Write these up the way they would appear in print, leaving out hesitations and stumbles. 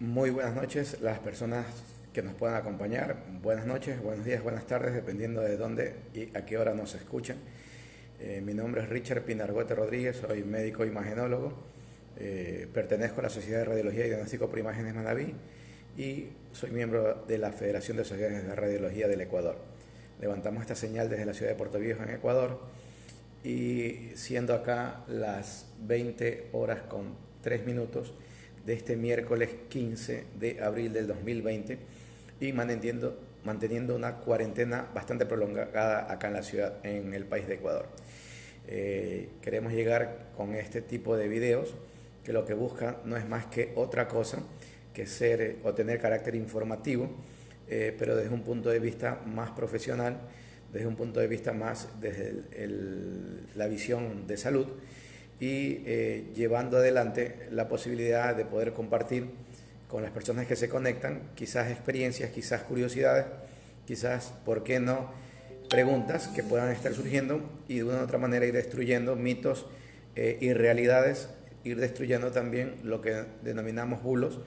Muy buenas noches, las personas que nos puedan acompañar. Buenas noches, buenos días, buenas tardes, dependiendo de dónde y a qué hora nos escuchan. Mi nombre es Richard Pinargote Rodríguez, soy médico imagenólogo. Pertenezco a la Sociedad de Radiología y Diagnóstico por Imágenes Manaví y soy miembro de la Federación de Sociedades de Radiología del Ecuador. Levantamos esta señal desde la ciudad de Puerto Viejo, en Ecuador, y siendo acá las 20 horas con 3 minutos de este miércoles 15 de abril del 2020 y manteniendo una cuarentena bastante prolongada acá en la ciudad, en el país de Ecuador. Queremos llegar con este tipo de videos que lo que busca no es más que otra cosa que ser o tener carácter informativo, pero desde un punto de vista más profesional, desde un punto de vista más desde la visión de salud y llevando adelante la posibilidad de poder compartir con las personas que se conectan quizás experiencias, quizás curiosidades, quizás, ¿por qué no?, preguntas que puedan estar surgiendo y de una u otra manera ir destruyendo mitos y realidades, ir destruyendo también lo que denominamos bulos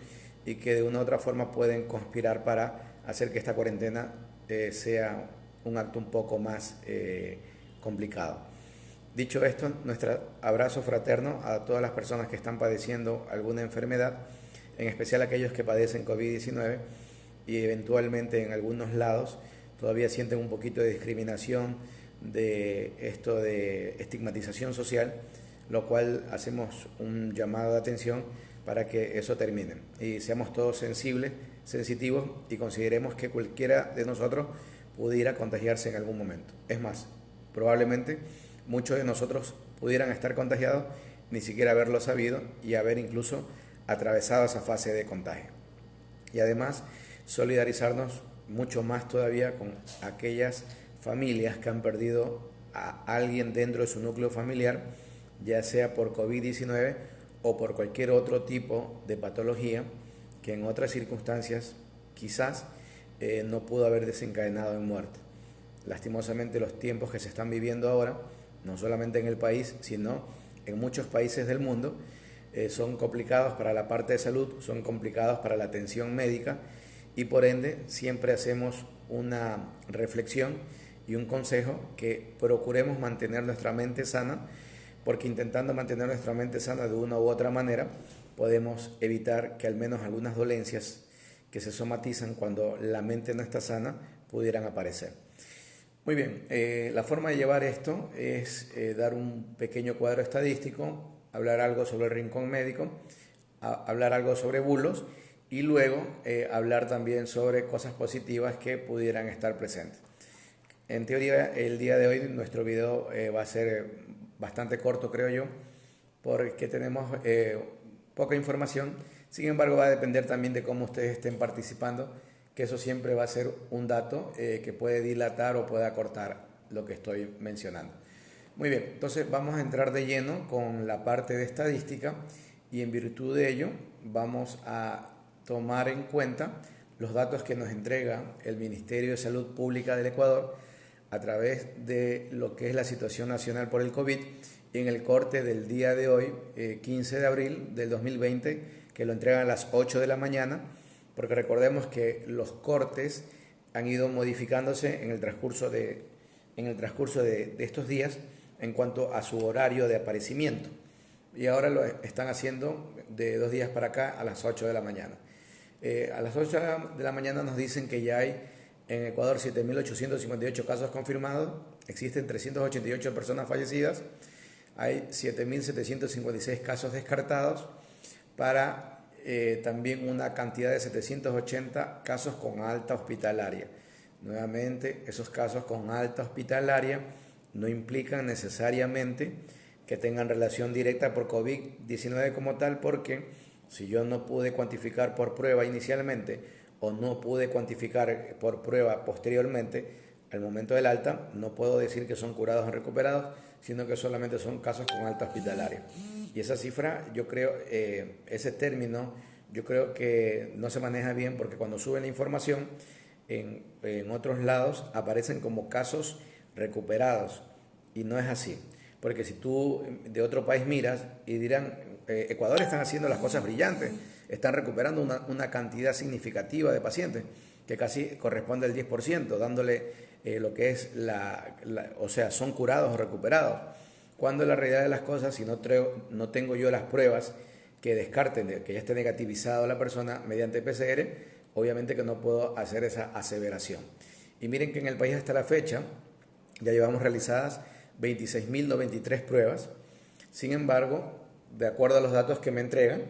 y que de una u otra forma pueden conspirar para hacer que esta cuarentena sea un acto un poco más complicado. Dicho esto, nuestro abrazo fraterno a todas las personas que están padeciendo alguna enfermedad, en especial aquellos que padecen COVID-19 y eventualmente en algunos lados todavía sienten un poquito de discriminación, de esto de estigmatización social, lo cual hacemos un llamado de atención para que eso termine y seamos todos sensibles, sensitivos y consideremos que cualquiera de nosotros pudiera contagiarse en algún momento. Es más, probablemente muchos de nosotros pudieran estar contagiados, ni siquiera haberlo sabido y haber incluso atravesado esa fase de contagio. Y además, solidarizarnos mucho más todavía con aquellas familias que han perdido a alguien dentro de su núcleo familiar, ya sea por COVID-19 o por cualquier otro tipo de patología que en otras circunstancias quizás no pudo haber desencadenado en muerte. Lastimosamente los tiempos que se están viviendo ahora, no solamente en el país, sino en muchos países del mundo, son complicados para la parte de salud, son complicados para la atención médica y por ende siempre hacemos una reflexión y un consejo que procuremos mantener nuestra mente sana, porque intentando mantener nuestra mente sana de una u otra manera podemos evitar que al menos algunas dolencias que se somatizan cuando la mente no está sana pudieran aparecer. Muy bien, la forma de llevar esto es dar un pequeño cuadro estadístico, hablar algo sobre el rincón médico, hablar algo sobre bulos y luego hablar también sobre cosas positivas que pudieran estar presentes. En teoría, el día de hoy nuestro video va a ser bastante corto, creo yo, porque tenemos poca información. Sin embargo, va a depender también de cómo ustedes estén participando, que eso siempre va a ser un dato que puede dilatar o puede acortar lo que estoy mencionando. Muy bien, entonces vamos a entrar de lleno con la parte de estadística y en virtud de ello vamos a tomar en cuenta los datos que nos entrega el Ministerio de Salud Pública del Ecuador a través de lo que es la situación nacional por el COVID y en el corte del día de hoy, 15 de abril del 2020, que lo entregan a las 8 de la mañana, porque recordemos que los cortes han ido modificándose en el transcurso de estos días en cuanto a su horario de aparecimiento. Y ahora lo están haciendo de 2 días para acá a las 8 de la mañana. A las 8 de la mañana nos dicen que ya hay en Ecuador 7.858 casos confirmados, existen 388 personas fallecidas, hay 7.756 casos descartados para también una cantidad de 780 casos con alta hospitalaria. Nuevamente, esos casos con alta hospitalaria no implican necesariamente que tengan relación directa por COVID-19 como tal, porque si yo no pude cuantificar por prueba inicialmente o no pude cuantificar por prueba posteriormente, al momento del alta, no puedo decir que son curados o recuperados, sino que solamente son casos con alta hospitalaria. Y esa cifra, yo creo, ese término, yo creo que no se maneja bien porque cuando suben la información, en otros lados aparecen como casos recuperados y no es así. Porque si tú de otro país miras y dirán, Ecuador están haciendo las cosas brillantes, están recuperando una cantidad significativa de pacientes, que casi corresponde al 10%, dándole lo que es o sea, son curados o recuperados. Cuando la realidad de las cosas, si no tengo yo las pruebas que descarten que ya esté negativizado la persona mediante PCR, obviamente que no puedo hacer esa aseveración. Y miren que en el país hasta la fecha ya llevamos realizadas 26.093 pruebas. Sin embargo, de acuerdo a los datos que me entregan,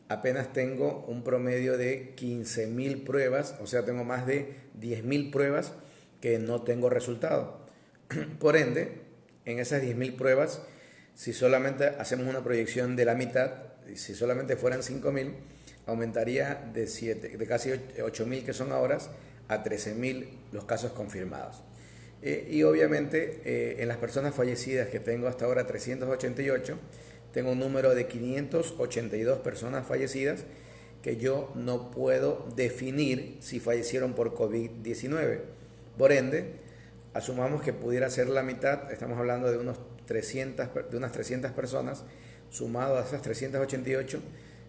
apenas tengo un promedio de 15.000 pruebas, o sea, tengo más de 10.000 pruebas que no tengo resultado. Por ende, en esas 10.000 pruebas, si solamente hacemos una proyección de la mitad, si solamente fueran 5.000, aumentaría de casi 8.000 que son ahora a 13.000 los casos confirmados. Y obviamente en las personas fallecidas, que tengo hasta ahora 388, tengo un número de 582 personas fallecidas que yo no puedo definir si fallecieron por COVID-19. Por ende, asumamos que pudiera ser la mitad, estamos hablando de unas 300 personas, sumado a esas 388,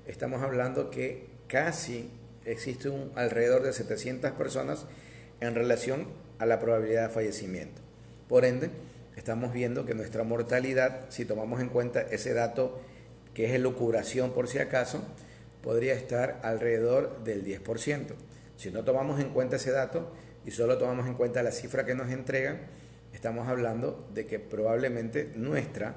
estamos hablando que casi existe alrededor de 700 personas en relación a la probabilidad de fallecimiento. Por ende, estamos viendo que nuestra mortalidad, si tomamos en cuenta ese dato que es elucubración por si acaso, podría estar alrededor del 10%. Si no tomamos en cuenta ese dato y solo tomamos en cuenta la cifra que nos entregan, estamos hablando de que probablemente nuestra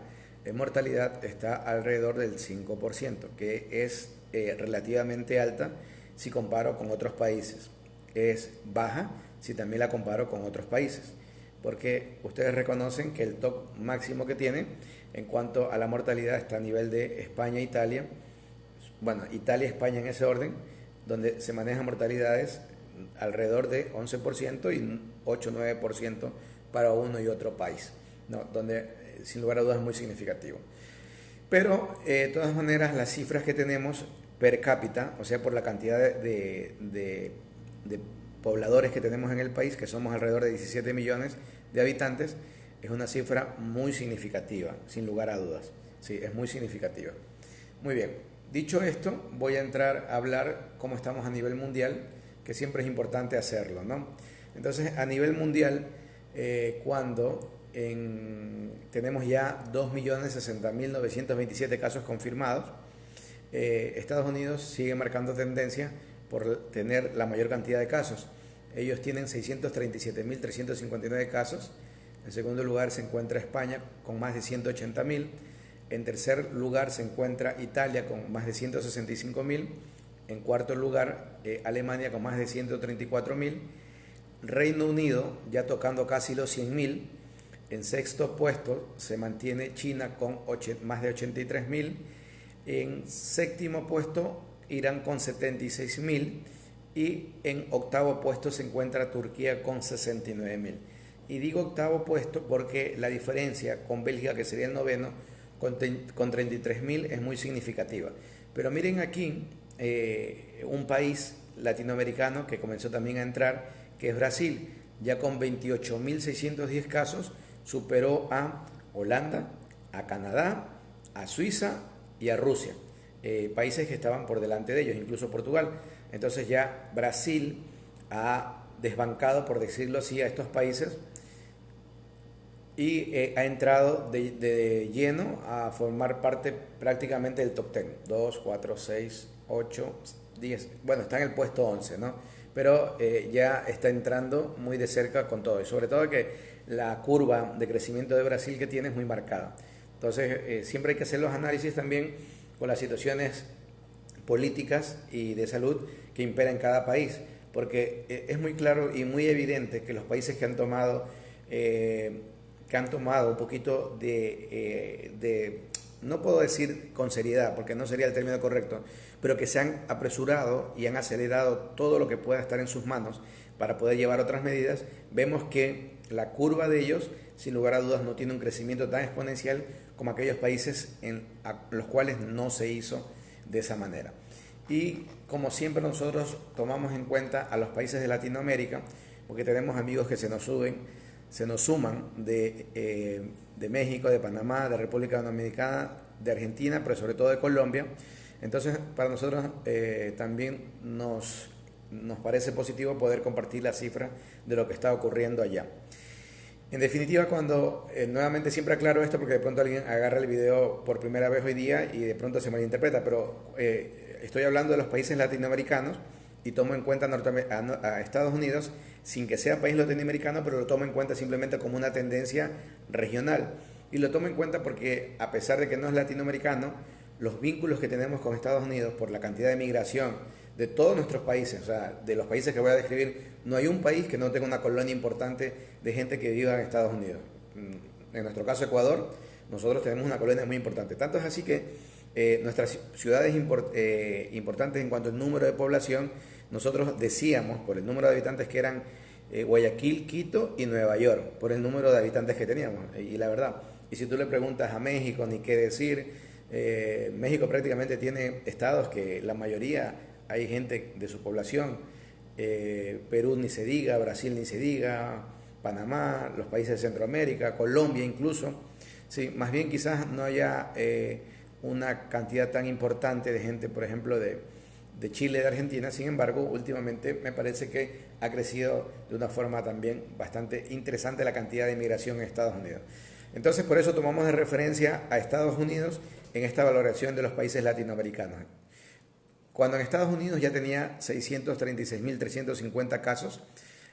mortalidad está alrededor del 5%, que es relativamente alta si comparo con otros países. Es baja si también la comparo con otros países, porque ustedes reconocen que el top máximo que tiene en cuanto a la mortalidad está a nivel de España e Italia. Bueno, Italia y España en ese orden, donde se manejan mortalidades alrededor de 11% y 8-9% para uno y otro país, ¿no? Donde sin lugar a dudas es muy significativo. Pero de todas maneras las cifras que tenemos per cápita, o sea por la cantidad de pobladores que tenemos en el país, que somos alrededor de 17 millones de habitantes, es una cifra muy significativa, sin lugar a dudas. Sí, es muy significativa. Muy bien, dicho esto, voy a entrar a hablar cómo estamos a nivel mundial, que siempre es importante hacerlo, ¿no? Entonces, a nivel mundial, cuando tenemos ya 2.060.927 casos confirmados, Estados Unidos sigue marcando tendencia por tener la mayor cantidad de casos. Ellos tienen 637.359 casos. En segundo lugar se encuentra España con más de 180.000. En tercer lugar se encuentra Italia con más de 165.000. En cuarto lugar Alemania con más de 134.000. Reino Unido ya tocando casi los 100.000. En sexto puesto se mantiene China con más de 83.000. En séptimo puesto Irán con 76.000 y en octavo puesto se encuentra Turquía con 69.000. Y digo octavo puesto porque la diferencia con Bélgica, que sería el noveno, con 33.000 es muy significativa. Pero miren aquí un país latinoamericano que comenzó también a entrar, que es Brasil, ya con 28.610 casos, superó a Holanda, a Canadá, a Suiza y a Rusia. Países que estaban por delante de ellos, incluso Portugal. Entonces ya Brasil ha desbancado, por decirlo así, a estos países y ha entrado de lleno a formar parte prácticamente del top 10. 2, 4, 6, 8, 10. Bueno, está en el puesto 11, ¿no? Pero ya está entrando muy de cerca con todo. Y sobre todo que la curva de crecimiento de Brasil que tiene es muy marcada. Entonces siempre hay que hacer los análisis también con las situaciones políticas y de salud que imperan en cada país, porque es muy claro y muy evidente que los países que han tomado un poquito no puedo decir con seriedad, porque no sería el término correcto, pero que se han apresurado y han acelerado todo lo que pueda estar en sus manos para poder llevar otras medidas, vemos que la curva de ellos, sin lugar a dudas, no tiene un crecimiento tan exponencial como aquellos países en los cuales no se hizo de esa manera. Y como siempre nosotros tomamos en cuenta a los países de Latinoamérica, porque tenemos amigos que se nos suman de México, de Panamá, de República Dominicana, de Argentina, pero sobre todo de Colombia. Entonces, para nosotros también nos parece positivo poder compartir las cifras de lo que está ocurriendo allá. En definitiva, cuando nuevamente siempre aclaro esto porque de pronto alguien agarra el video por primera vez hoy día y de pronto se malinterpreta, pero estoy hablando de los países latinoamericanos y tomo en cuenta a Estados Unidos sin que sea país latinoamericano, pero lo tomo en cuenta simplemente como una tendencia regional. Y lo tomo en cuenta porque a pesar de que no es latinoamericano, los vínculos que tenemos con Estados Unidos por la cantidad de migración de todos nuestros países, o sea, de los países que voy a describir, no hay un país que no tenga una colonia importante de gente que viva en Estados Unidos. En nuestro caso, Ecuador, nosotros tenemos una colonia muy importante. Tanto es así que nuestras ciudades importantes en cuanto al número de población, nosotros decíamos por el número de habitantes que eran Guayaquil, Quito y Nueva York, por el número de habitantes que teníamos. Y la verdad, y si tú le preguntas a México, ni qué decir, México prácticamente tiene estados que la mayoría hay gente de su población, Perú ni se diga, Brasil ni se diga, Panamá, los países de Centroamérica, Colombia incluso. Sí, más bien quizás no haya una cantidad tan importante de gente, por ejemplo, de Chile, de Argentina. Sin embargo, últimamente me parece que ha crecido de una forma también bastante interesante la cantidad de inmigración en Estados Unidos. Entonces, por eso tomamos de referencia a Estados Unidos en esta valoración de los países latinoamericanos. Cuando en Estados Unidos ya tenía 636.350 casos,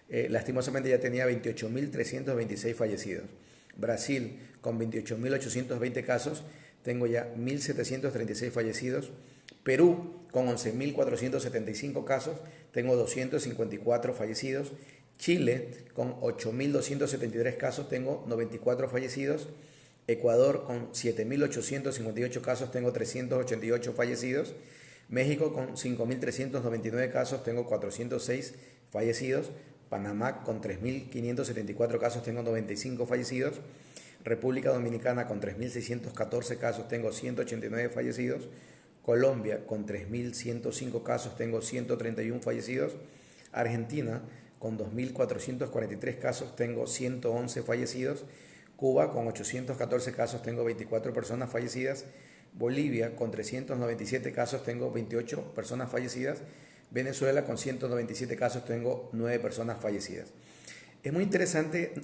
lastimosamente ya tenía 28.326 fallecidos. Brasil, con 28.820 casos, tengo ya 1.736 fallecidos. Perú, con 11.475 casos, tengo 254 fallecidos. Chile, con 8.273 casos, tengo 94 fallecidos. Ecuador, con 7.858 casos, tengo 388 fallecidos. México, con 5.399 casos, tengo 406 fallecidos. Panamá, con 3.574 casos, tengo 95 fallecidos. República Dominicana, con 3.614 casos, tengo 189 fallecidos. Colombia, con 3.105 casos, tengo 131 fallecidos. Argentina, con 2.443 casos, tengo 111 fallecidos. Cuba, con 814 casos, tengo 24 personas fallecidas. Bolivia, con 397 casos, tengo 28 personas fallecidas. Venezuela, con 197 casos, tengo 9 personas fallecidas. Es muy interesante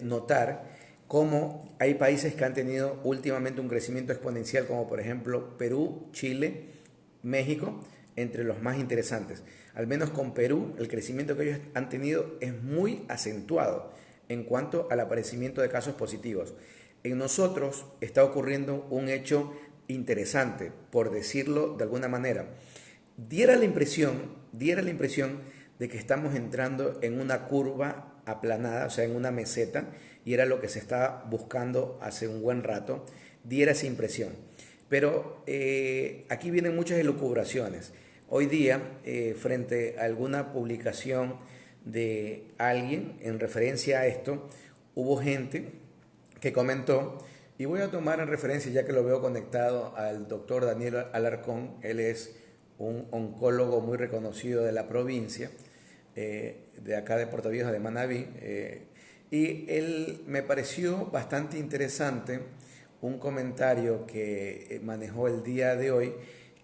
notar cómo hay países que han tenido últimamente un crecimiento exponencial, como por ejemplo Perú, Chile, México, entre los más interesantes. Al menos con Perú, el crecimiento que ellos han tenido es muy acentuado en cuanto al aparecimiento de casos positivos. En nosotros está ocurriendo un hecho interesante, por decirlo de alguna manera. Diera la impresión de que estamos entrando en una curva aplanada, o sea, en una meseta, y era lo que se estaba buscando hace un buen rato, diera esa impresión. Pero aquí vienen muchas elucubraciones. Hoy día, frente a alguna publicación de alguien en referencia a esto, hubo gente que comentó, y voy a tomar en referencia, ya que lo veo conectado, al doctor Daniel Alarcón. Él es un oncólogo muy reconocido de la provincia, de acá de Puerto Viejo, de Manabí, y él me pareció bastante interesante un comentario que manejó el día de hoy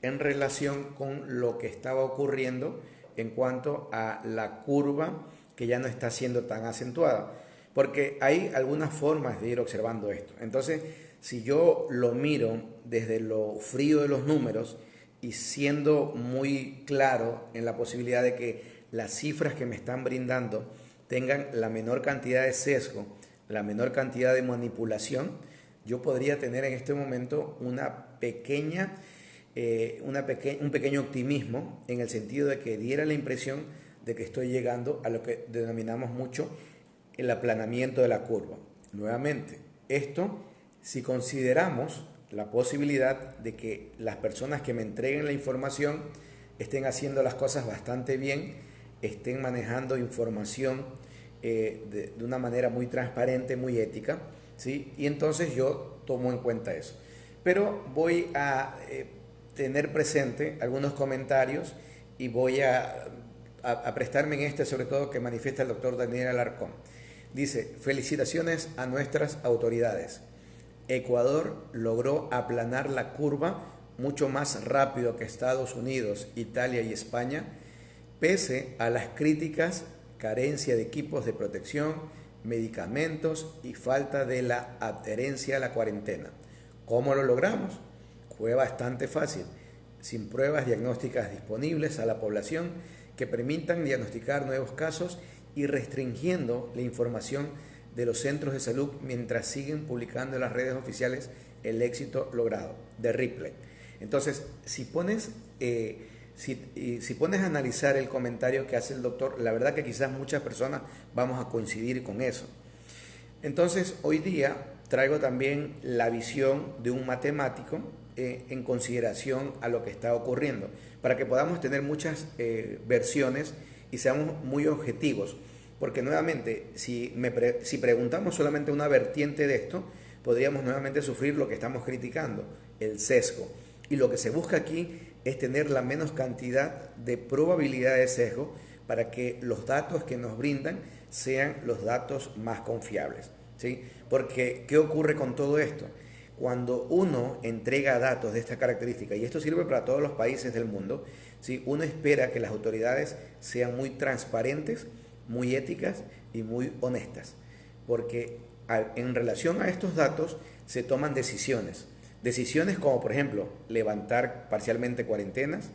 en relación con lo que estaba ocurriendo en cuanto a la curva que ya no está siendo tan acentuada, porque hay algunas formas de ir observando esto. Entonces, si yo lo miro desde lo frío de los números y siendo muy claro en la posibilidad de que las cifras que me están brindando tengan la menor cantidad de sesgo, la menor cantidad de manipulación, yo podría tener en este momento un pequeño optimismo, en el sentido de que diera la impresión de que estoy llegando a lo que denominamos mucho el aplanamiento de la curva. Nuevamente, esto si consideramos la posibilidad de que las personas que me entreguen la información estén haciendo las cosas bastante bien, estén manejando información de una manera muy transparente, muy ética, ¿sí? Y entonces yo tomo en cuenta eso. Pero voy a tener presente algunos comentarios y voy a prestarme en este, sobre todo, que manifiesta el doctor Daniel Alarcón. Dice: felicitaciones a nuestras autoridades. Ecuador logró aplanar la curva mucho más rápido que Estados Unidos, Italia y España, pese a las críticas, carencia de equipos de protección, medicamentos y falta de la adherencia a la cuarentena. ¿Cómo lo logramos? Fue bastante fácil, sin pruebas diagnósticas disponibles a la población que permitan diagnosticar nuevos casos y restringiendo la información de los centros de salud mientras siguen publicando en las redes oficiales el éxito logrado de Ripley. Entonces, si pones a analizar el comentario que hace el doctor, la verdad que quizás muchas personas vamos a coincidir con eso. Entonces, hoy día traigo también la visión de un matemático en consideración a lo que está ocurriendo, para que podamos tener muchas versiones y seamos muy objetivos. Porque nuevamente, si preguntamos solamente una vertiente de esto, podríamos nuevamente sufrir lo que estamos criticando, el sesgo. Y lo que se busca aquí es tener la menos cantidad de probabilidad de sesgo para que los datos que nos brindan sean los datos más confiables, ¿sí? Porque, ¿qué ocurre con todo esto? Cuando uno entrega datos de esta característica, y esto sirve para todos los países del mundo, ¿sí? Uno espera que las autoridades sean muy transparentes, muy éticas y muy honestas, porque en relación a estos datos se toman decisiones como por ejemplo levantar parcialmente cuarentenas,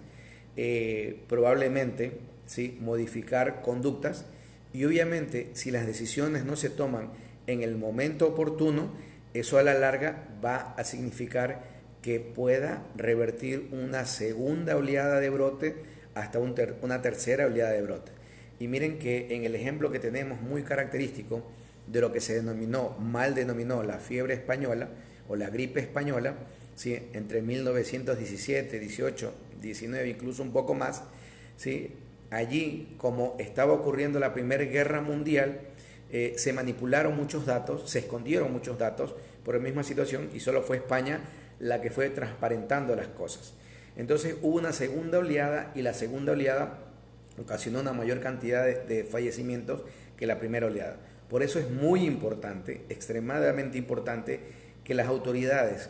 probablemente, ¿sí?, modificar conductas, y obviamente si las decisiones no se toman en el momento oportuno, eso a la larga va a significar que pueda revertir una segunda oleada de brote hasta una tercera oleada de brote. Y miren que en el ejemplo que tenemos muy característico de lo que se mal denominó la fiebre española o la gripe española, ¿sí?, entre 1917, 18, 19, incluso un poco más, ¿sí?, allí, como estaba ocurriendo la Primera Guerra Mundial, se manipularon muchos datos, se escondieron muchos datos por la misma situación, y solo fue España la que fue transparentando las cosas. Entonces hubo una segunda oleada, y la segunda oleada ocasionó una mayor cantidad de fallecimientos que la primera oleada. Por eso es muy importante, extremadamente importante, que las autoridades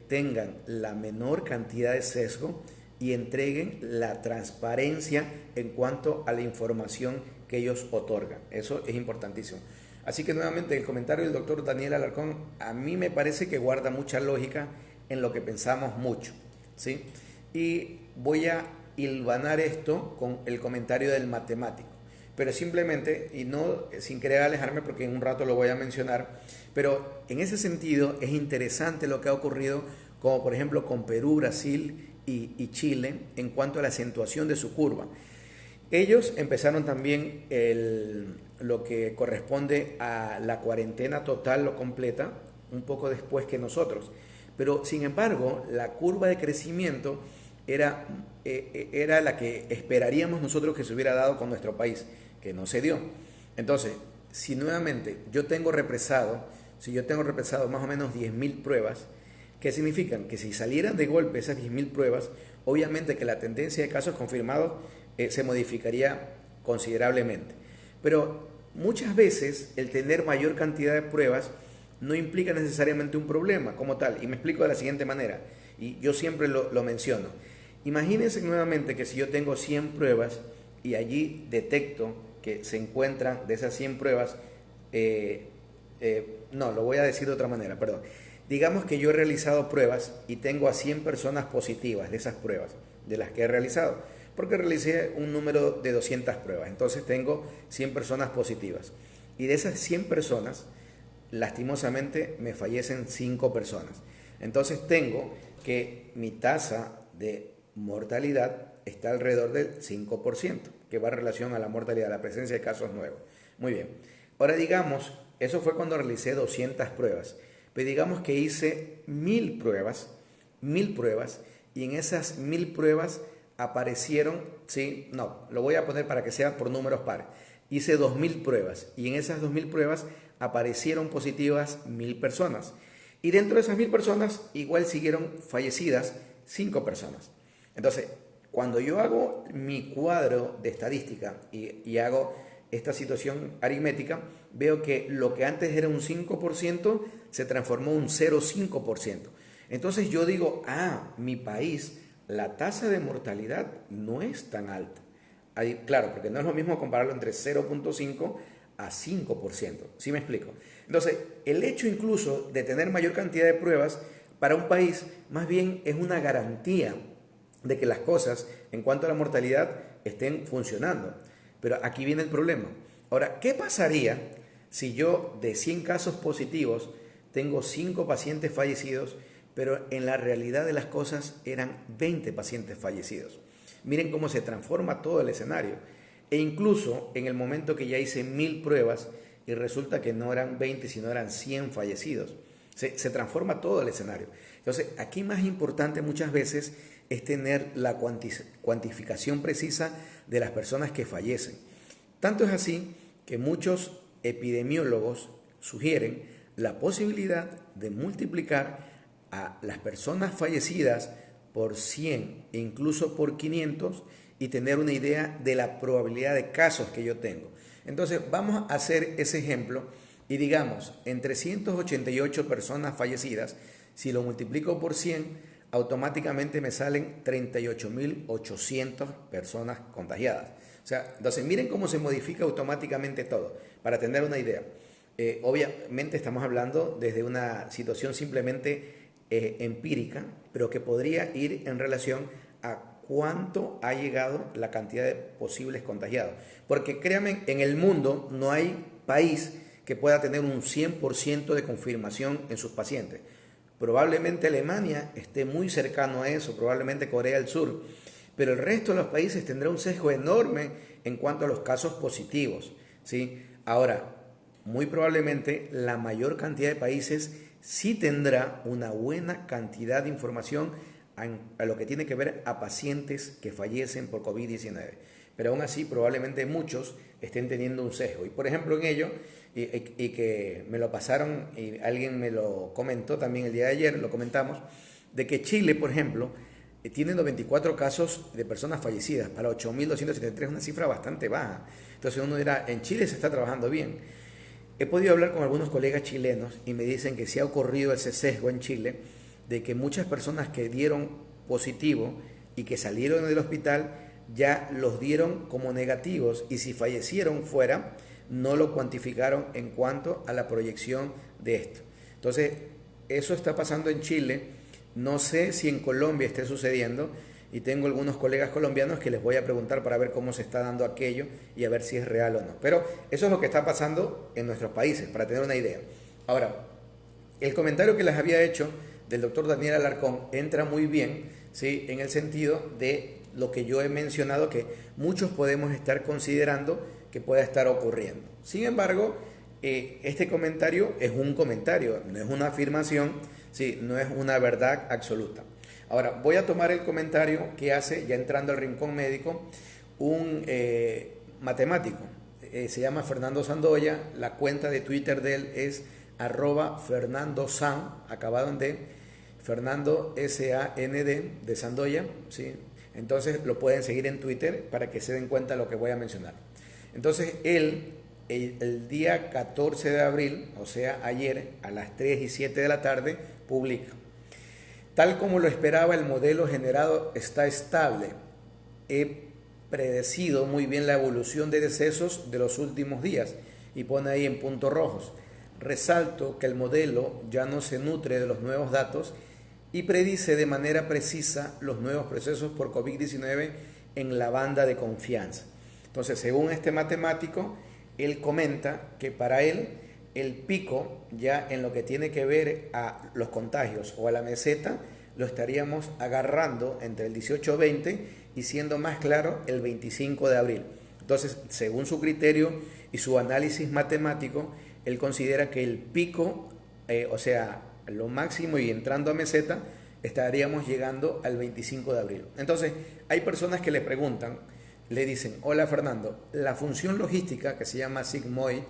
tengan la menor cantidad de sesgo y entreguen la transparencia en cuanto a la información que ellos otorgan. Eso es importantísimo. Así que nuevamente el comentario del doctor Daniel Alarcón a mí me parece que guarda mucha lógica en lo que pensamos mucho, ¿sí? Y voy a hilvanar esto con el comentario del matemático, pero simplemente, y no sin querer alejarme porque en un rato lo voy a mencionar, pero en ese sentido es interesante lo que ha ocurrido, como por ejemplo con Perú, Brasil y Chile en cuanto a la acentuación de su curva. Ellos empezaron también lo que corresponde a la cuarentena total o completa un poco después que nosotros, pero sin embargo la curva de crecimiento era la que esperaríamos nosotros que se hubiera dado con nuestro país, que no se dio. Entonces, si nuevamente yo tengo represado más o menos 10.000 pruebas, ¿qué significan? Que si salieran de golpe esas 10.000 pruebas, obviamente que la tendencia de casos confirmados se modificaría considerablemente. Pero muchas veces el tener mayor cantidad de pruebas no implica necesariamente un problema como tal. Y me explico de la siguiente manera, y yo siempre lo menciono. Imagínense nuevamente que si yo tengo 100 pruebas y allí detecto que se encuentran de esas 100 pruebas, no, lo voy a decir de otra manera, perdón. Digamos que yo he realizado pruebas y tengo a 100 personas positivas de esas pruebas, de las que he realizado, porque realicé un número de 200 pruebas, entonces tengo 100 personas positivas. Y de esas 100 personas, lastimosamente, me fallecen 5 personas. Entonces tengo que mi tasa de mortalidad está alrededor del 5%, que va en relación a la mortalidad, la presencia de casos nuevos. Muy bien. Ahora digamos, eso fue cuando realicé 200 pruebas, pero digamos que hice 1.000 pruebas, y en esas 1.000 pruebas aparecieron, ¿sí? No, lo voy a poner para que sea por números pares. Hice 2.000 pruebas, y en esas 2.000 pruebas aparecieron positivas 1.000 personas. Y dentro de esas 1.000 personas, igual siguieron fallecidas 5 personas. Entonces, cuando yo hago mi cuadro de estadística y hago esta situación aritmética, veo que lo que antes era un 5% se transformó en un 0,5%. Entonces yo digo, mi país, la tasa de mortalidad no es tan alta. Ahí, claro, porque no es lo mismo compararlo entre 0,5 a 5%. ¿Sí me explico? Entonces, el hecho incluso de tener mayor cantidad de pruebas para un país, más bien es una garantía de que las cosas en cuanto a la mortalidad estén funcionando. Pero aquí viene el problema. Ahora, ¿qué pasaría si yo de 100 casos positivos tengo 5 pacientes fallecidos, pero en la realidad de las cosas eran 20 pacientes fallecidos? Miren cómo se transforma todo el escenario. E incluso en el momento que ya hice 1000 pruebas y resulta que no eran 20, sino eran 100 fallecidos. Se transforma todo el escenario. Entonces, aquí más importante muchas veces es tener la cuantificación precisa de las personas que fallecen. Tanto es así que muchos epidemiólogos sugieren la posibilidad de multiplicar a las personas fallecidas por 100 e incluso por 500 y tener una idea de la probabilidad de casos que yo tengo. Entonces vamos a hacer ese ejemplo y digamos, en 388 personas fallecidas, si lo multiplico por 100, automáticamente me salen 38.800 personas contagiadas. O sea, entonces miren cómo se modifica automáticamente todo, para tener una idea. Obviamente estamos hablando desde una situación simplemente empírica, pero que podría ir en relación a cuánto ha llegado la cantidad de posibles contagiados. Porque créanme, en el mundo no hay país que pueda tener un 100% de confirmación en sus pacientes. Probablemente Alemania esté muy cercano a eso, probablemente Corea del Sur, pero el resto de los países tendrá un sesgo enorme en cuanto a los casos positivos, ¿sí? Ahora, muy probablemente la mayor cantidad de países sí tendrá una buena cantidad de información a lo que tiene que ver a pacientes que fallecen por COVID-19. Pero aún así probablemente muchos estén teniendo un sesgo. Y por ejemplo en ello, y que me lo pasaron y alguien me lo comentó también el día de ayer, lo comentamos, de que Chile, por ejemplo, tiene 94 casos de personas fallecidas para 8.273, una cifra bastante baja. Entonces uno dirá, en Chile se está trabajando bien. He podido hablar con algunos colegas chilenos y me dicen que sí ha ocurrido ese sesgo en Chile de que muchas personas que dieron positivo y que salieron del hospital ya los dieron como negativos y si fallecieron fuera no lo cuantificaron en cuanto a la proyección de esto. Entonces, eso está pasando en Chile. No sé si en Colombia esté sucediendo y tengo algunos colegas colombianos que les voy a preguntar para ver cómo se está dando aquello y a ver si es real o no. Pero eso es lo que está pasando en nuestros países, para tener una idea. Ahora, el comentario que les había hecho del doctor Daniel Alarcón entra muy bien, ¿sí?, en el sentido de lo que yo he mencionado, que muchos podemos estar considerando que pueda estar ocurriendo. Sin embargo, este comentario es un comentario, no es una afirmación, ¿sí?, no es una verdad absoluta. Ahora, voy a tomar el comentario que hace, ya entrando al rincón médico, un matemático. Se llama Fernando Sandoya, la cuenta de Twitter de él es @FernandoSan, acabado en D, Fernando S-A-N-D, de Sandoya, ¿sí? Entonces lo pueden seguir en Twitter para que se den cuenta de lo que voy a mencionar. Entonces él, el día 14 de abril, o sea ayer, a las 3 y 7 de la tarde, publica: tal como lo esperaba, el modelo generado está estable. He predecido muy bien la evolución de decesos de los últimos días, y pone ahí en puntos rojos. Resalto que el modelo ya no se nutre de los nuevos datos y predice de manera precisa los nuevos procesos por COVID-19 en la banda de confianza. Entonces, según este matemático, él comenta que para él el pico ya en lo que tiene que ver a los contagios o a la meseta lo estaríamos agarrando entre el 18-20 y siendo más claro el 25 de abril. Entonces, según su criterio y su análisis matemático, él considera que el pico, o sea, lo máximo y entrando a meseta, estaríamos llegando al 25 de abril. Entonces, hay personas que le preguntan, le dicen: hola Fernando, la función logística que se llama sigmoid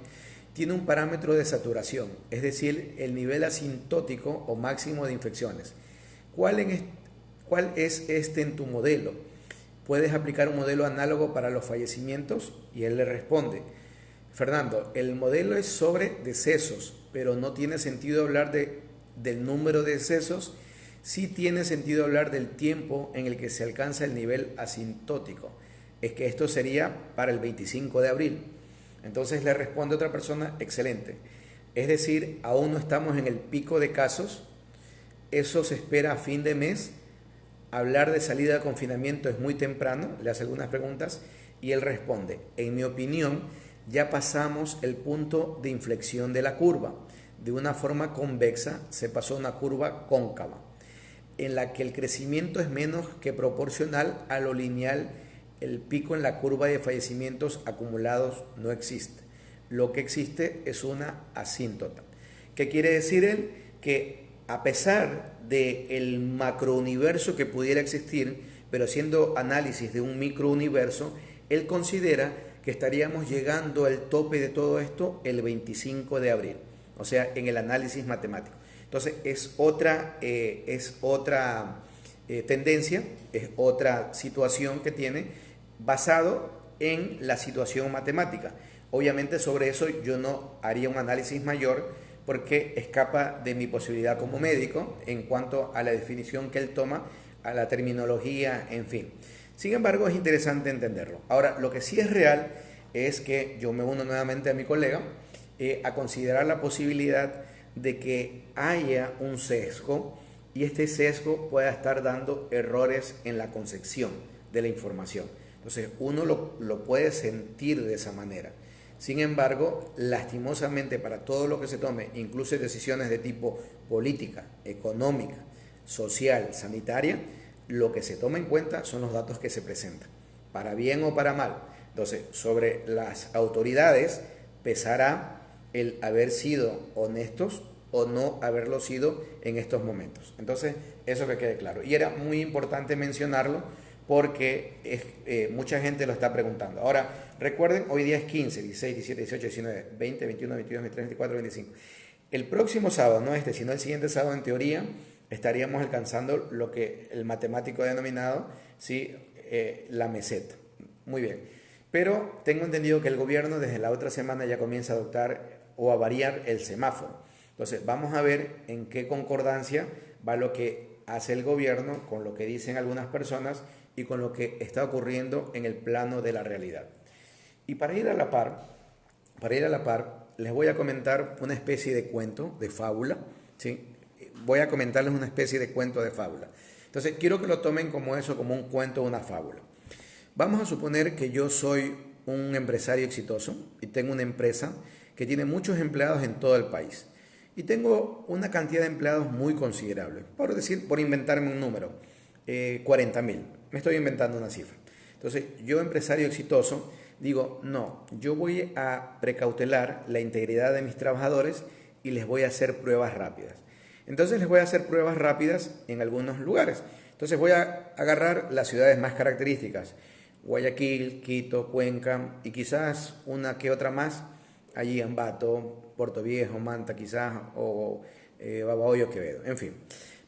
tiene un parámetro de saturación, es decir, el nivel asintótico o máximo de infecciones. ¿Cuál es este en tu modelo? ¿Puedes aplicar un modelo análogo para los fallecimientos? Y él le responde: Fernando, el modelo es sobre decesos, pero no tiene sentido hablar del número de decesos sí tiene sentido hablar del tiempo en el que se alcanza el nivel asintótico. Es que esto sería para el 25 de abril. Entonces le responde otra persona, excelente. Es decir, aún no estamos en el pico de casos, eso se espera a fin de mes. Hablar de salida de confinamiento es muy temprano, le hace algunas preguntas y él responde, en mi opinión, ya pasamos el punto de inflexión de la curva. De una forma convexa se pasó a una curva cóncava, en la que el crecimiento es menos que proporcional a lo lineal. El pico en la curva de fallecimientos acumulados no existe. Lo que existe es una asíntota. ¿Qué quiere decir él? Que a pesar del macrouniverso que pudiera existir, pero haciendo análisis de un microuniverso, él considera que estaríamos llegando al tope de todo esto el 25 de abril, o sea, en el análisis matemático. Entonces es otra tendencia, es otra situación que tiene basado en la situación matemática. Obviamente sobre eso yo no haría un análisis mayor porque escapa de mi posibilidad como médico en cuanto a la definición que él toma, a la terminología, en fin. Sin embargo, es interesante entenderlo. Ahora, lo que sí es real es que yo me uno nuevamente a mi colega a considerar la posibilidad de que haya un sesgo y este sesgo pueda estar dando errores en la concepción de la información. Entonces, uno lo puede sentir de esa manera. Sin embargo, lastimosamente para todo lo que se tome, incluso decisiones de tipo política, económica, social, sanitaria, lo que se toma en cuenta son los datos que se presentan, para bien o para mal. Entonces, sobre las autoridades pesará el haber sido honestos o no haberlo sido en estos momentos. Entonces, eso que quede claro. Y era muy importante mencionarlo porque mucha gente lo está preguntando. Ahora, recuerden, hoy día es 15, 16, 17, 18, 19, 20, 21, 22, 23, 24, 25. El próximo sábado, no este, sino el siguiente sábado, en teoría, estaríamos alcanzando lo que el matemático ha denominado, ¿sí? La meseta. Muy bien. Pero tengo entendido que el gobierno desde la otra semana ya comienza a adoptar o a variar el semáforo. Entonces, vamos a ver en qué concordancia va lo que hace el gobierno con lo que dicen algunas personas y con lo que está ocurriendo en el plano de la realidad. Y para ir a la par, les voy a comentar una especie de cuento, de fábula, ¿sí? Voy a comentarles una especie de cuento de fábula. Entonces, quiero que lo tomen como eso, como un cuento o una fábula. Vamos a suponer que yo soy un empresario exitoso y tengo una empresa que tiene muchos empleados en todo el país. Y tengo una cantidad de empleados muy considerable. Por inventarme un número, 40.000. Me estoy inventando una cifra. Entonces, yo, empresario exitoso, digo, no, yo voy a precautelar la integridad de mis trabajadores y les voy a hacer pruebas rápidas. Entonces, les voy a hacer pruebas rápidas en algunos lugares. Entonces, voy a agarrar las ciudades más características. Guayaquil, Quito, Cuenca y quizás una que otra más, allí Ambato, Puerto Viejo, Manta quizás, o Babahoyo, Quevedo, en fin.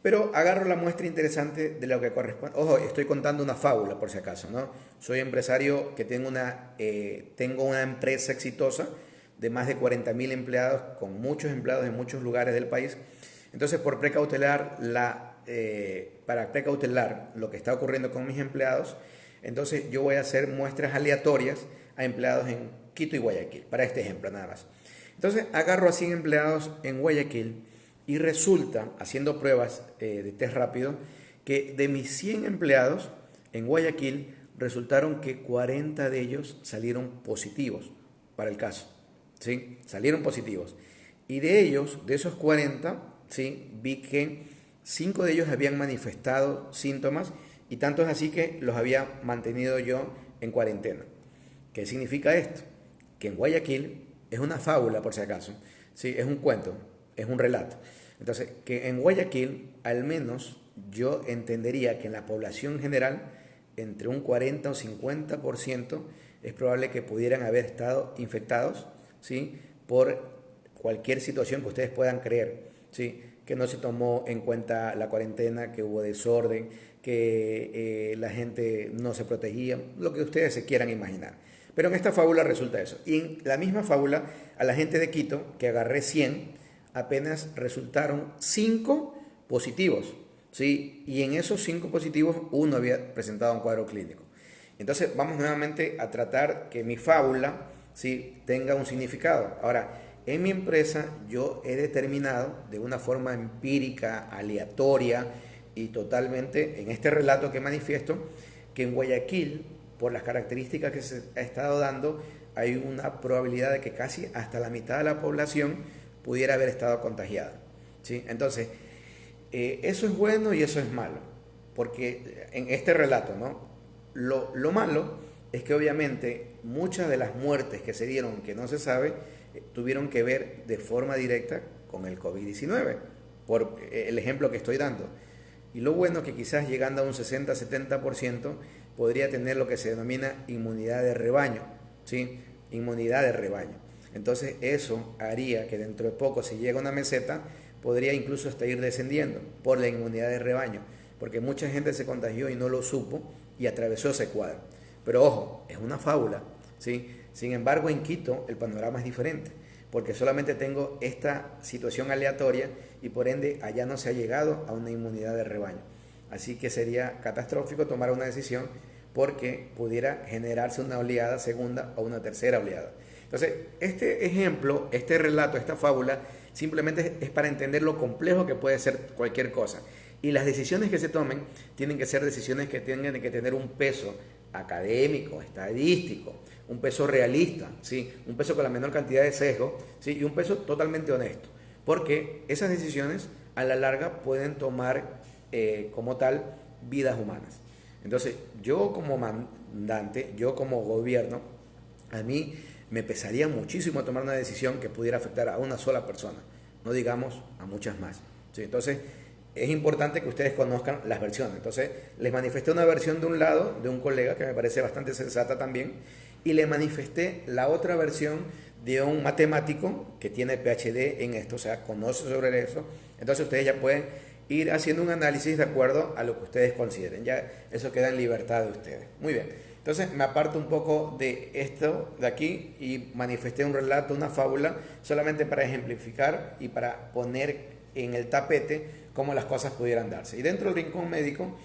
Pero agarro la muestra interesante de lo que corresponde. Ojo, estoy contando una fábula por si acaso, ¿no? Soy empresario que tengo una empresa exitosa de más de 40.000 empleados, con muchos empleados en muchos lugares del país. Entonces, para precautelar lo que está ocurriendo con mis empleados, entonces yo voy a hacer muestras aleatorias a empleados en Quito y Guayaquil, para este ejemplo nada más. Entonces agarro a 100 empleados en Guayaquil y resulta, haciendo pruebas de test rápido, que de mis 100 empleados en Guayaquil resultaron que 40 de ellos salieron positivos para el caso, ¿sí? Salieron positivos. Y de ellos, de esos 40, ¿sí? Vi que 5 de ellos habían manifestado síntomas y tanto es así que los había mantenido yo en cuarentena. ¿Qué significa esto? Que en Guayaquil, es una fábula por si acaso, ¿sí? Es un cuento, es un relato. Entonces, que en Guayaquil, al menos yo entendería que en la población general, entre un 40 o 50% es probable que pudieran haber estado infectados, ¿sí? Por cualquier situación que ustedes puedan creer, ¿sí? Que no se tomó en cuenta la cuarentena, que hubo desorden, que la gente no se protegía, lo que ustedes se quieran imaginar. Pero en esta fábula resulta eso. Y en la misma fábula, a la gente de Quito, que agarré 100, apenas resultaron 5 positivos. ¿sí? Y en esos 5 positivos, uno había presentado un cuadro clínico. Entonces vamos nuevamente a tratar que mi fábula, ¿sí?, tenga un significado. Ahora, en mi empresa yo he determinado de una forma empírica, aleatoria y totalmente en este relato que manifiesto, que en Guayaquil, por las características que se ha estado dando, hay una probabilidad de que casi hasta la mitad de la población pudiera haber estado contagiada, ¿sí? Entonces, eso es bueno y eso es malo, porque en este relato, ¿no? Lo malo es que obviamente muchas de las muertes que se dieron, que no se sabe, tuvieron que ver de forma directa con el COVID-19, por el ejemplo que estoy dando. Y lo bueno es que quizás llegando a un 60-70% podría tener lo que se denomina inmunidad de rebaño, ¿sí? Inmunidad de rebaño. Entonces eso haría que dentro de poco, si llega una meseta, podría incluso hasta ir descendiendo por la inmunidad de rebaño, porque mucha gente se contagió y no lo supo y atravesó ese cuadro. Pero ojo, es una fábula, ¿sí? Sin embargo, en Quito el panorama es diferente, porque solamente tengo esta situación aleatoria y por ende allá no se ha llegado a una inmunidad de rebaño. Así que sería catastrófico tomar una decisión porque pudiera generarse una oleada segunda o una tercera oleada. Entonces, este ejemplo, este relato, esta fábula, simplemente es para entender lo complejo que puede ser cualquier cosa. Y las decisiones que se tomen tienen que ser decisiones que tengan que tener un peso académico, estadístico, un peso realista, ¿sí? Un peso con la menor cantidad de sesgo, ¿sí? Y un peso totalmente honesto. Porque esas decisiones a la larga pueden tomar como tal vidas humanas. Entonces, yo como mandante, yo como gobierno, a mí me pesaría muchísimo tomar una decisión que pudiera afectar a una sola persona, no digamos a muchas más, ¿sí? Entonces, es importante que ustedes conozcan las versiones. Entonces, les manifesté una versión de un lado, de un colega que me parece bastante sensata también, y le manifesté la otra versión de un matemático que tiene PhD en esto, o sea, conoce sobre eso. Entonces, ustedes ya pueden ir haciendo un análisis de acuerdo a lo que ustedes consideren. Ya eso queda en libertad de ustedes. Muy bien. Entonces me aparto un poco de esto de aquí y manifesté un relato, una fábula, solamente para ejemplificar y para poner en el tapete cómo las cosas pudieran darse. Y dentro del rincón médico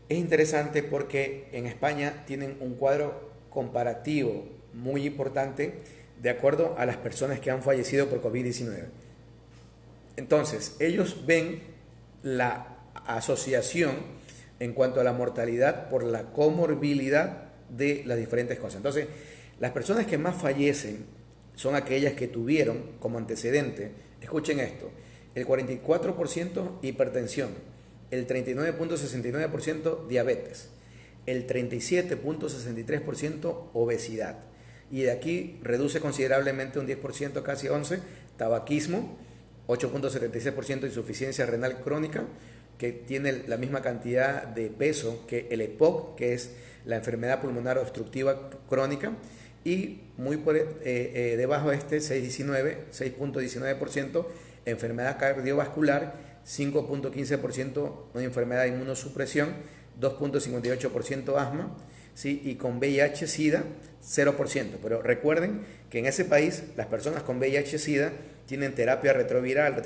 es interesante porque en España tienen un cuadro comparativo muy importante de acuerdo a las personas que han fallecido por COVID-19. Entonces, ellos ven la asociación en cuanto a la mortalidad por la comorbilidad de las diferentes cosas. Entonces, las personas que más fallecen son aquellas que tuvieron como antecedente, escuchen esto, el 44% hipertensión, el 39.69% diabetes, el 37.63% obesidad, y de aquí reduce considerablemente un 10%, casi 11%, tabaquismo, 8.76% insuficiencia renal crónica, que tiene la misma cantidad de peso que el EPOC, que es la enfermedad pulmonar obstructiva crónica, y muy por debajo de este 6.19% enfermedad cardiovascular, 5.15% una enfermedad de inmunosupresión, 2.58% asma, ¿sí? Y con VIH-Sida 0%. Pero recuerden que en ese país las personas con VIH-Sida tienen terapia retroviral,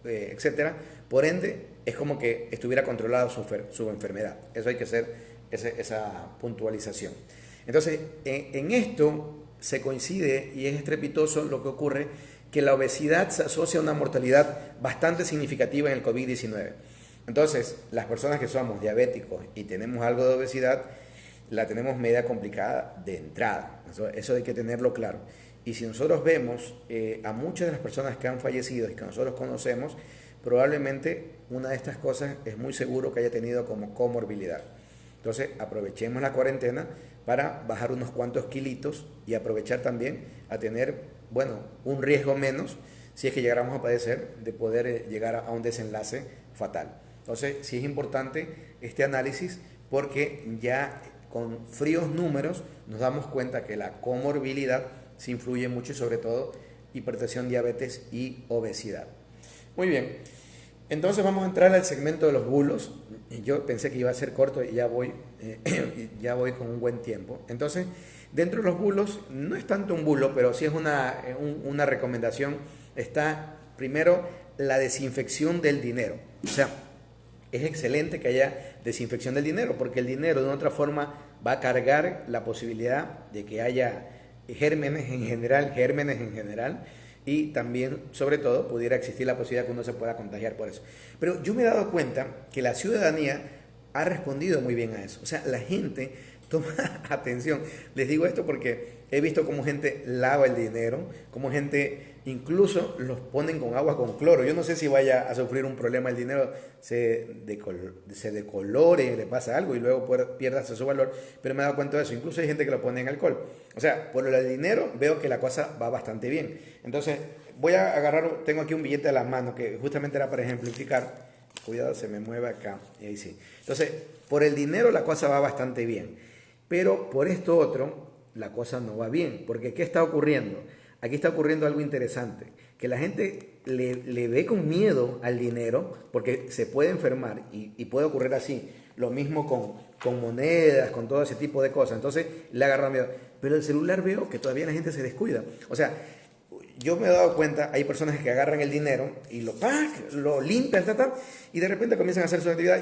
etcétera. Por ende, es como que estuviera controlada su enfermedad. Eso hay que hacer esa puntualización. Entonces, en esto se coincide y es estrepitoso lo que ocurre, que la obesidad se asocia a una mortalidad bastante significativa en el COVID-19. Entonces, las personas que somos diabéticos y tenemos algo de obesidad, la tenemos media complicada de entrada. Eso hay que tenerlo claro. Y si nosotros vemos a muchas de las personas que han fallecido y que nosotros conocemos, probablemente una de estas cosas es muy seguro que haya tenido como comorbilidad. Entonces, aprovechemos la cuarentena para bajar unos cuantos kilitos y aprovechar también a tener, bueno, un riesgo menos si es que llegáramos a padecer de poder llegar a un desenlace fatal. Entonces, sí es importante este análisis porque ya con fríos números nos damos cuenta que la comorbilidad se influye mucho y sobre todo hipertensión, diabetes y obesidad. Muy bien, entonces vamos a entrar al segmento de los bulos. Yo pensé que iba a ser corto y ya voy con un buen tiempo. Entonces, dentro de los bulos, no es tanto un bulo, pero sí es una recomendación. Está primero la desinfección del dinero. O sea, es excelente que haya desinfección del dinero, porque el dinero de una otra forma va a cargar la posibilidad de que haya gérmenes en general, y también, sobre todo, pudiera existir la posibilidad que uno se pueda contagiar por eso. Pero yo me he dado cuenta que la ciudadanía ha respondido muy bien a eso. O sea, la gente toma atención. Les digo esto porque he visto cómo gente lava el dinero, cómo gente incluso los ponen con agua con cloro. Yo no sé si vaya a sufrir un problema, el dinero se decolore, le pasa algo y luego pierda su valor, pero me he dado cuenta de eso. Incluso hay gente que lo pone en alcohol. O sea, por el dinero veo que la cosa va bastante bien. Entonces, voy a agarrar, tengo aquí un billete de las manos que justamente era para ejemplificar. Cuidado, se me mueve acá. Y ahí sí. Entonces, por el dinero la cosa va bastante bien. Pero por esto otro, la cosa no va bien. Porque ¿qué está ocurriendo? Aquí está ocurriendo algo interesante. Que la gente le ve con miedo al dinero porque se puede enfermar y puede ocurrir así. Lo mismo con monedas, con todo ese tipo de cosas. Entonces le agarra miedo. Pero el celular veo que todavía la gente se descuida. O sea, yo me he dado cuenta, hay personas que agarran el dinero y lo limpian, y de repente comienzan a hacer su actividad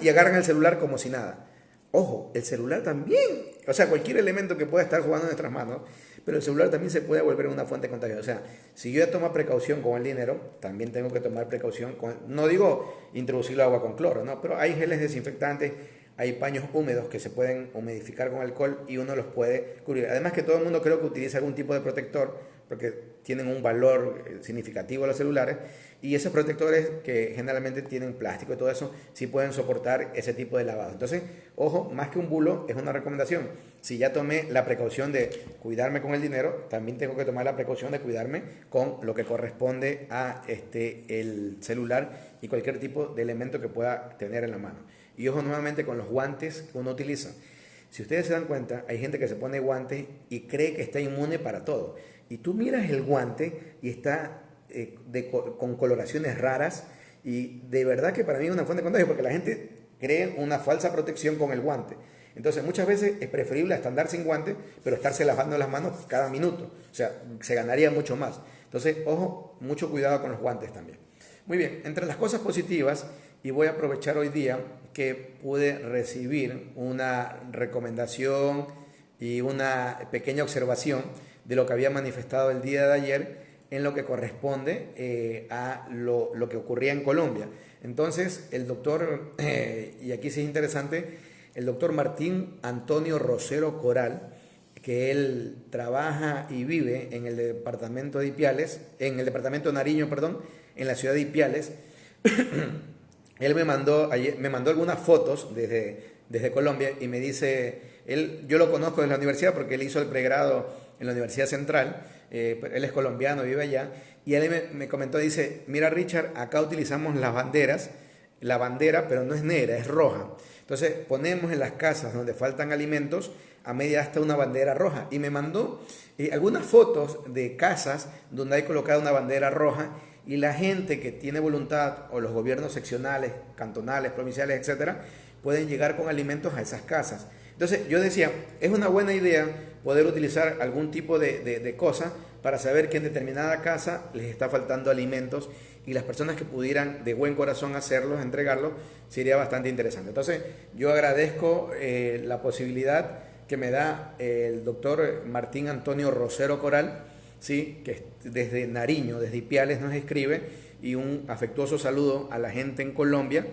y agarran el celular como si nada. Ojo, el celular también, o sea, cualquier elemento que pueda estar jugando en nuestras manos, pero el celular también se puede volver una fuente de contagio. O sea, si yo ya tomo precaución con el dinero, también tengo que tomar precaución no digo introducir el agua con cloro, no, pero hay geles desinfectantes, hay paños húmedos que se pueden humidificar con alcohol y uno los puede cubrir. Además que todo el mundo creo que utiliza algún tipo de protector porque tienen un valor significativo los celulares, y esos protectores que generalmente tienen plástico y todo eso, sí pueden soportar ese tipo de lavado. Entonces, ojo, más que un bulo, es una recomendación. Si ya tomé la precaución de cuidarme con el dinero, también tengo que tomar la precaución de cuidarme con lo que corresponde a el celular y cualquier tipo de elemento que pueda tener en la mano. Y ojo nuevamente con los guantes que uno utiliza. Si ustedes se dan cuenta, hay gente que se pone guantes y cree que está inmune para todo. Y tú miras el guante y está con coloraciones raras, y de verdad que para mí es una fuente de contagio porque la gente cree una falsa protección con el guante. Entonces muchas veces es preferible hasta andar sin guante, pero estarse lavando las manos cada minuto. O sea, se ganaría mucho más. Entonces, ojo, mucho cuidado con los guantes también. Muy bien, entre las cosas positivas, y voy a aprovechar hoy día que pude recibir una recomendación y una pequeña observación de lo que había manifestado el día de ayer en lo que corresponde a lo que ocurría en Colombia. Entonces, el doctor, y aquí sí es interesante, el doctor Martín Antonio Rosero Coral, que él trabaja y vive en el departamento de Ipiales, en el departamento de Nariño, perdón, en la ciudad de Ipiales. Él me mandó algunas fotos desde Colombia y me dice, yo lo conozco desde la universidad porque él hizo el pregrado en la Universidad Central, él es colombiano, vive allá, y él me comentó, dice, mira Richard, acá utilizamos las banderas, la bandera, pero no es negra, es roja. Entonces ponemos en las casas donde faltan alimentos a media hasta una bandera roja. Y me mandó algunas fotos de casas donde hay colocada una bandera roja, y la gente que tiene voluntad, o los gobiernos seccionales, cantonales, provinciales, etcétera, pueden llegar con alimentos a esas casas. Entonces yo decía, es una buena idea poder utilizar algún tipo de cosa para saber que en determinada casa les está faltando alimentos, y las personas que pudieran de buen corazón hacerlos, entregarlos, sería bastante interesante. Entonces yo agradezco la posibilidad que me da el doctor Martín Antonio Rosero Coral, ¿sí? Que desde Nariño, desde Ipiales nos escribe, y un afectuoso saludo a la gente en Colombia.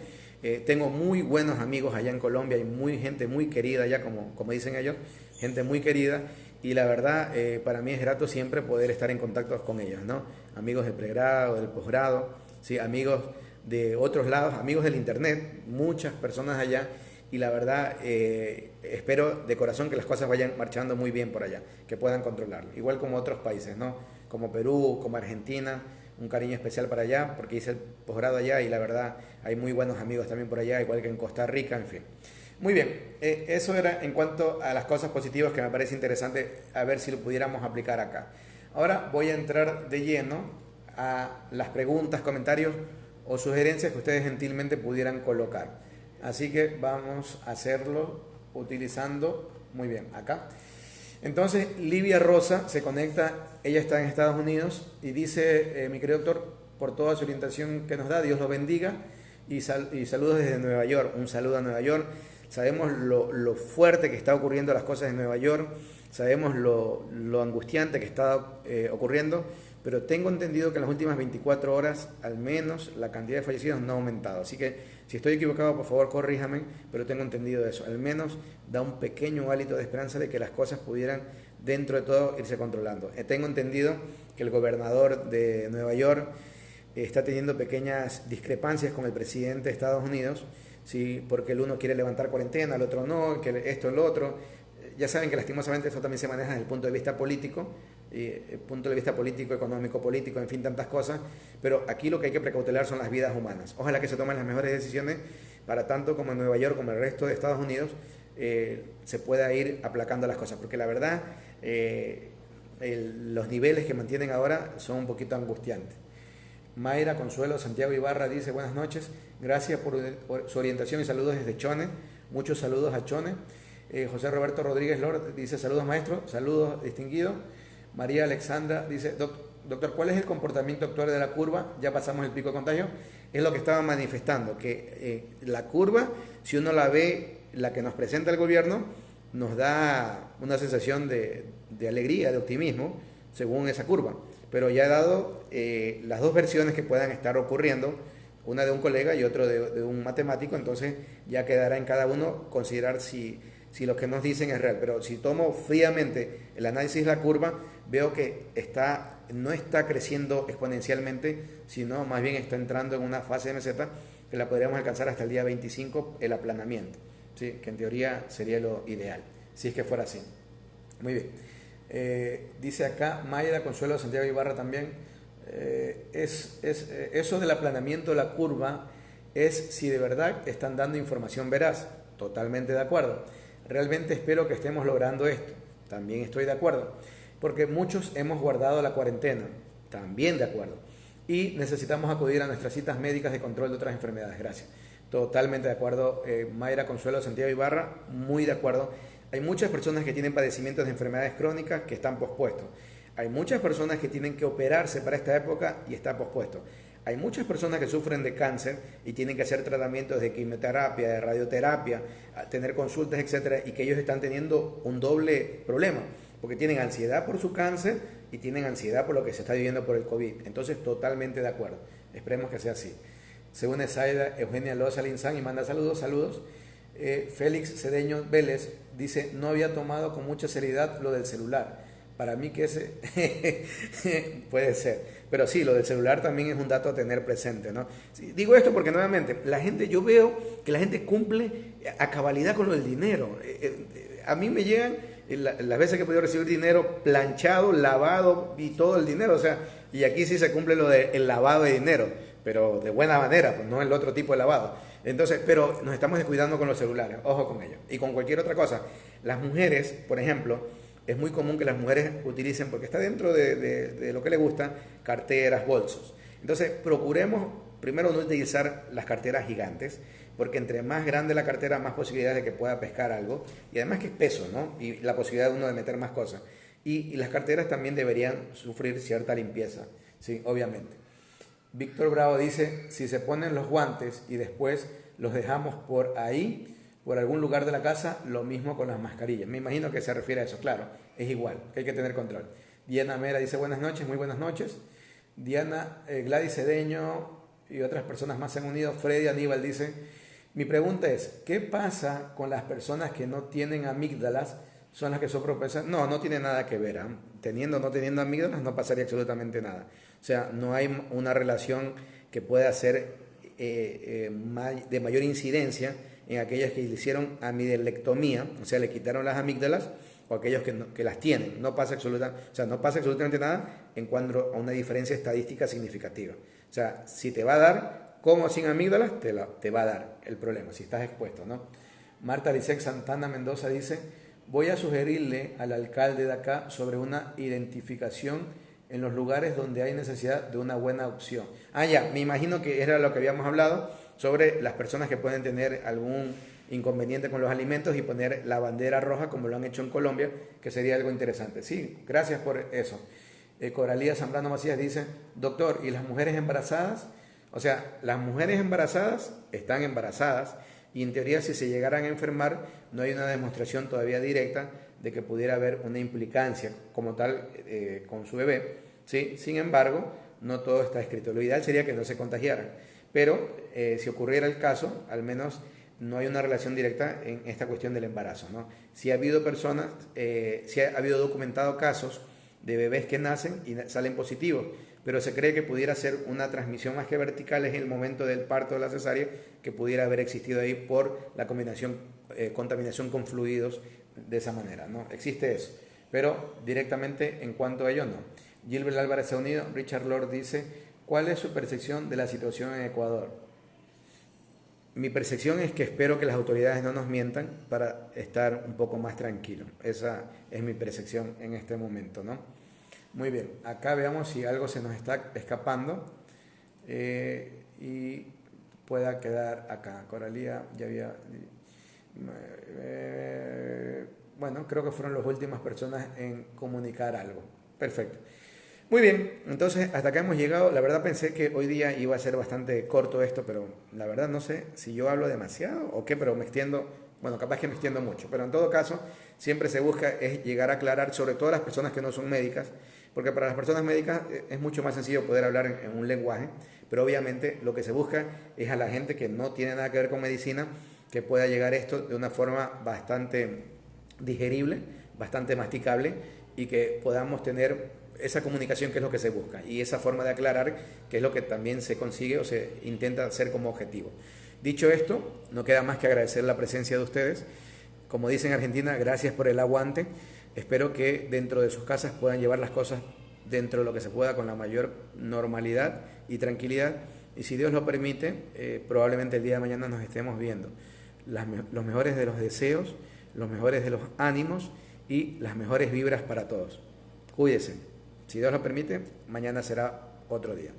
Tengo muy buenos amigos allá en Colombia y gente muy querida allá, como dicen ellos, gente muy querida, y la verdad para mí es grato siempre poder estar en contacto con ellos, ¿no? Amigos del pregrado, del posgrado, ¿sí? Amigos de otros lados, amigos del internet, muchas personas allá, y la verdad espero de corazón que las cosas vayan marchando muy bien por allá, que puedan controlarlo, igual como otros países, ¿no? Como Perú, como Argentina. Un cariño especial para allá, porque hice el posgrado allá y la verdad hay muy buenos amigos también por allá, igual que en Costa Rica, en fin. Muy bien, eso era en cuanto a las cosas positivas que me parece interesante, a ver si lo pudiéramos aplicar acá. Ahora voy a entrar de lleno a las preguntas, comentarios o sugerencias que ustedes gentilmente pudieran colocar. Así que vamos a hacerlo utilizando, muy bien, acá. Entonces Livia Rosa se conecta, ella está en Estados Unidos y dice, mi querido doctor, por toda su orientación que nos da, Dios lo bendiga, y saludos desde Nueva York. Un saludo a Nueva York. Sabemos lo fuerte que está ocurriendo las cosas en Nueva York, sabemos lo angustiante que está ocurriendo, pero tengo entendido que en las últimas 24 horas, al menos, la cantidad de fallecidos no ha aumentado. Así que, si estoy equivocado, por favor, corríjame, pero tengo entendido eso. Al menos da un pequeño hálito de esperanza de que las cosas pudieran, dentro de todo, irse controlando. Tengo entendido que el gobernador de Nueva York está teniendo pequeñas discrepancias con el presidente de Estados Unidos, ¿sí? Porque el uno quiere levantar cuarentena, el otro no, que esto, el otro. Ya saben que lastimosamente eso también se maneja desde el punto de vista político, punto de vista político, económico, político, en fin, tantas cosas, pero aquí lo que hay que precautelar son las vidas humanas. Ojalá que se tomen las mejores decisiones para tanto como en Nueva York como el resto de Estados Unidos se pueda ir aplacando las cosas, porque la verdad los niveles que mantienen ahora son un poquito angustiantes. Mayra Consuelo Santiago Ibarra dice: buenas noches, gracias por su orientación y saludos desde Chone. Muchos saludos a Chone. José Roberto Rodríguez Lord dice: saludos maestro, saludos distinguido. María Alexandra dice: doctor, ¿cuál es el comportamiento actual de la curva? Ya pasamos el pico de contagio. Es lo que estaba manifestando, que la curva, si uno la ve, la que nos presenta el gobierno, nos da una sensación de alegría, de optimismo, según esa curva. Pero ya he dado las dos versiones que puedan estar ocurriendo, una de un colega y otro de un matemático, entonces ya quedará en cada uno considerar si lo que nos dicen es real. Pero si tomo fríamente el análisis de la curva, veo que no está creciendo exponencialmente, sino más bien está entrando en una fase de meseta que la podríamos alcanzar hasta el día 25, el aplanamiento, ¿sí? Que en teoría sería lo ideal, si es que fuera así. Muy bien. Dice acá Mayra Consuelo Santiago Ibarra también, eso del aplanamiento de la curva es si de verdad están dando información veraz. Totalmente de acuerdo. Realmente espero que estemos logrando esto. También estoy de acuerdo. Porque muchos hemos guardado la cuarentena. También de acuerdo. Y necesitamos acudir a nuestras citas médicas de control de otras enfermedades. Gracias. Totalmente de acuerdo. Mayra Consuelo Santiago Ibarra, muy de acuerdo. Hay muchas personas que tienen padecimientos de enfermedades crónicas que están pospuestos. Hay muchas personas que tienen que operarse para esta época y está pospuesto. Hay muchas personas que sufren de cáncer y tienen que hacer tratamientos de quimioterapia, de radioterapia, tener consultas, etcétera, y que ellos están teniendo un doble problema, porque tienen ansiedad por su cáncer y tienen ansiedad por lo que se está viviendo por el COVID. Entonces, totalmente de acuerdo. Esperemos que sea así. Se une Zaida Eugenia Loza Linzán y manda saludos. Félix Cedeño Vélez dice: no había tomado con mucha seriedad lo del celular. Para mí que ese puede ser. Pero sí, lo del celular también es un dato a tener presente, ¿no? Sí, digo esto porque nuevamente, yo veo que la gente cumple a cabalidad con lo del dinero. A mí me llegan las veces que he podido recibir dinero planchado, lavado y todo el dinero. O sea, y aquí sí se cumple lo del lavado de dinero, pero de buena manera, pues no el otro tipo de lavado. Entonces, pero nos estamos descuidando con los celulares, ojo con ello. Y con cualquier otra cosa. Las mujeres, por ejemplo, es muy común que las mujeres utilicen, porque está dentro de lo que les gusta, carteras, bolsos. Entonces, procuremos primero no utilizar las carteras gigantes, porque entre más grande la cartera, más posibilidades de que pueda pescar algo, y además que es peso, ¿no? Y la posibilidad de uno de meter más cosas. Y las carteras también deberían sufrir cierta limpieza, ¿sí? Obviamente. Víctor Bravo dice: si se ponen los guantes y después los dejamos por ahí, por algún lugar de la casa, lo mismo con las mascarillas. Me imagino que se refiere a eso, claro, es igual, que hay que tener control. Diana Mera dice: buenas noches, muy buenas noches. Diana, Gladys Cedeño y otras personas más se han unido. Freddy Aníbal dice: mi pregunta es, ¿qué pasa con las personas que no tienen amígdalas? ¿Son las que son propensas? No tiene nada que ver, ¿eh? Teniendo o no teniendo amígdalas no pasaría absolutamente nada. O sea, no hay una relación que pueda ser de mayor incidencia en aquellas que le hicieron amidelectomía, o sea, le quitaron las amígdalas, o aquellos que las tienen. No pasa absolutamente nada en cuanto a una diferencia estadística significativa. O sea, si te va a dar, con o sin amígdalas, te va a dar el problema, si estás expuesto, ¿no? Marta Lisek Santana Mendoza dice: voy a sugerirle al alcalde de acá sobre una identificación en los lugares donde hay necesidad de una buena opción. Ya, me imagino que era lo que habíamos hablado sobre las personas que pueden tener algún inconveniente con los alimentos y poner la bandera roja como lo han hecho en Colombia, que sería algo interesante. Sí, gracias por eso. Coralía Zambrano Macías dice: doctor, ¿y las mujeres embarazadas? O sea, las mujeres embarazadas están embarazadas y en teoría si se llegaran a enfermar no hay una demostración todavía directa de que pudiera haber una implicancia como tal con su bebé, ¿sí? Sin embargo, no todo está escrito. Lo ideal sería que no se contagiaran, pero si ocurriera el caso, al menos no hay una relación directa en esta cuestión del embarazo, ¿no? Si ha habido personas, si ha habido documentado casos de bebés que nacen y salen positivos, pero se cree que pudiera ser una transmisión más que vertical en el momento del parto de la cesárea, que pudiera haber existido ahí por la contaminación con fluidos de esa manera, ¿no? Existe eso, pero directamente en cuanto a ello no. Gilbert Álvarez se ha unido. Richard Lord dice, ¿cuál es su percepción de la situación en Ecuador? Mi percepción es que espero que las autoridades no nos mientan para estar un poco más tranquilos. Esa es mi percepción en este momento, ¿no? Muy bien, acá veamos si algo se nos está escapando y pueda quedar acá. Coralía ya había... bueno, creo que fueron las últimas personas en comunicar algo. Perfecto. Muy bien, entonces hasta acá hemos llegado. La verdad pensé que hoy día iba a ser bastante corto esto, pero la verdad no sé si yo hablo demasiado o qué, pero me extiendo, bueno, capaz que me extiendo mucho. Pero en todo caso, siempre se busca es llegar a aclarar, sobre todo a las personas que no son médicas, porque para las personas médicas es mucho más sencillo poder hablar en un lenguaje, pero obviamente lo que se busca es a la gente que no tiene nada que ver con medicina, que pueda llegar esto de una forma bastante digerible, bastante masticable y que podamos tener esa comunicación que es lo que se busca y esa forma de aclarar que es lo que también se consigue o se intenta hacer como objetivo. Dicho esto, no queda más que agradecer la presencia de ustedes. Como dicen en Argentina, gracias por el aguante. Espero que dentro de sus casas puedan llevar las cosas dentro de lo que se pueda con la mayor normalidad y tranquilidad. Y si Dios lo permite, probablemente el día de mañana nos estemos viendo. Los mejores de los deseos, los mejores de los ánimos y las mejores vibras para todos. Cuídense. Si Dios lo permite, mañana será otro día.